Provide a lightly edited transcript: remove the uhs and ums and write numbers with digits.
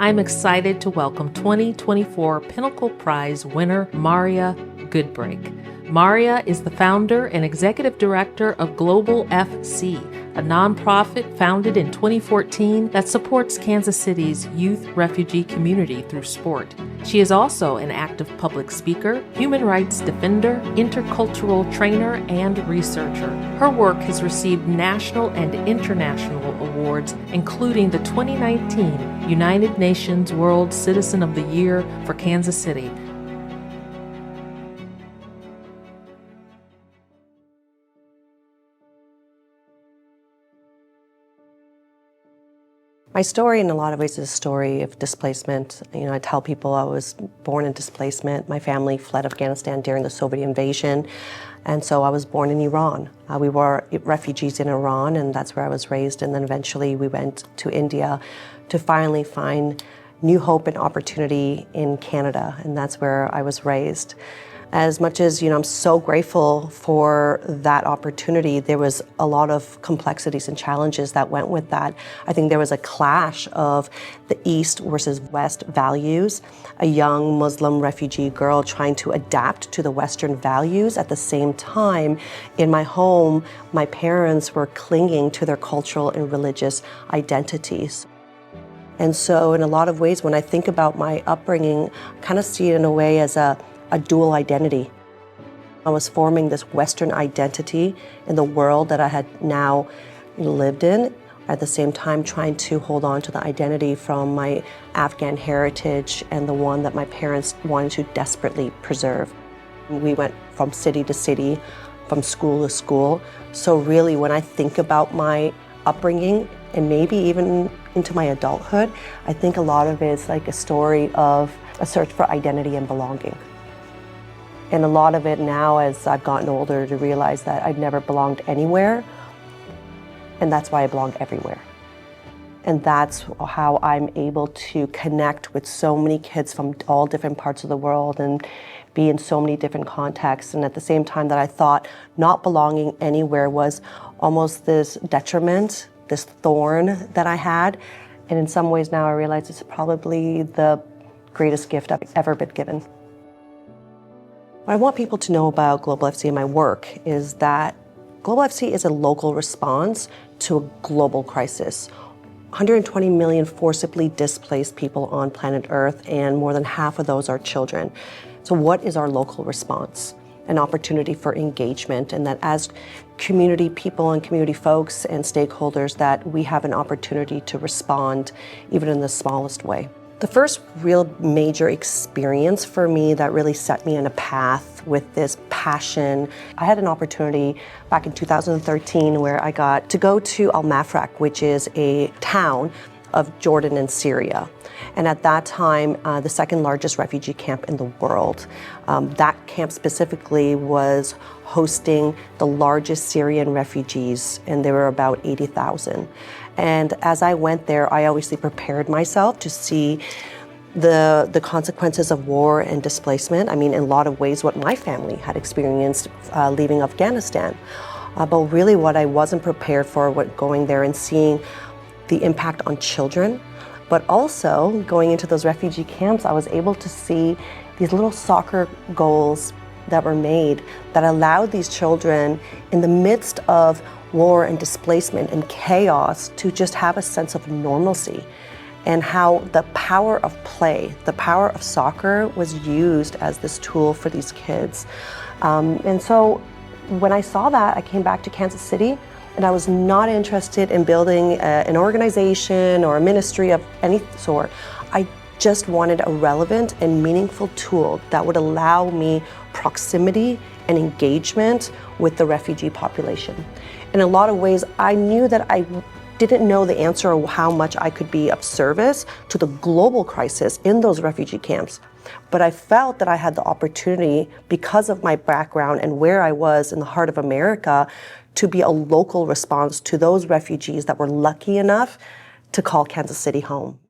I'm excited to welcome 2024 Pinnacle Prize winner Mariya Goodbrake. Mariya is the founder and executive director of Global FC, a nonprofit founded in 2014 that supports Kansas City's youth refugee community through sport. She is also an active public speaker, human rights defender, intercultural trainer, and researcher. Her work has received national and international awards, including the 2019 United Nations World Citizen of the Year for Kansas City. My story in a lot of ways is a story of displacement. I tell people I was born in displacement. My family fled Afghanistan during the Soviet invasion, and so I was born in Iran. We were refugees in Iran, and that's where I was raised, and then eventually we went to India to finally find new hope and opportunity in Canada, and that's where I was raised. As much as I'm so grateful for that opportunity, there was a lot of complexities and challenges that went with that. I think there was a clash of the East versus West values, a young Muslim refugee girl trying to adapt to the Western values. At the same time, in my home, my parents were clinging to their cultural and religious identities. And so in a lot of ways, when I think about my upbringing, I kind of see it in a way as a dual identity. I was forming this Western identity in the world that I had now lived in, at the same time trying to hold on to the identity from my Afghan heritage and the one that my parents wanted to desperately preserve. We went from city to city, from school to school. So really when I think about my upbringing, and maybe even into my adulthood, I think a lot of it is like a story of a search for identity and belonging. And a lot of it now, as I've gotten older, to realize that I've never belonged anywhere, and that's why I belong everywhere. And that's how I'm able to connect with so many kids from all different parts of the world and be in so many different contexts. And at the same time that I thought not belonging anywhere was almost this detriment, this thorn that I had. And in some ways now I realize it's probably the greatest gift I've ever been given. What I want people to know about Global FC and my work is that Global FC is a local response to a global crisis. 120 million forcibly displaced people on planet Earth, and more than half of those are children. So what is our local response? An opportunity for engagement, and that as community people and community folks and stakeholders that we have an opportunity to respond even in the smallest way. The first real major experience for me that really set me on a path with this passion, I had an opportunity back in 2013 where I got to go to Al-Mafraq, which is a town of Jordan and Syria. And at that time, the second largest refugee camp in the world. That camp specifically was hosting the largest Syrian refugees, and there were about 80,000. And as I went there, I obviously prepared myself to see the consequences of war and displacement. I mean, in a lot of ways, what my family had experienced leaving Afghanistan. But really what I wasn't prepared for, going there and seeing the impact on children, but also going into those refugee camps, I was able to see these little soccer goals that were made that allowed these children in the midst of war and displacement and chaos to just have a sense of normalcy, and how the power of play, the power of soccer was used as this tool for these kids. And so when I saw that, I came back to Kansas City, and I was not interested in building an organization or a ministry of any sort. I just wanted a relevant and meaningful tool that would allow me proximity and engagement with the refugee population. In a lot of ways, I knew that I didn't know the answer of how much I could be of service to the global crisis in those refugee camps. But I felt that I had the opportunity, because of my background and where I was in the heart of America, to be a local response to those refugees that were lucky enough to call Kansas City home.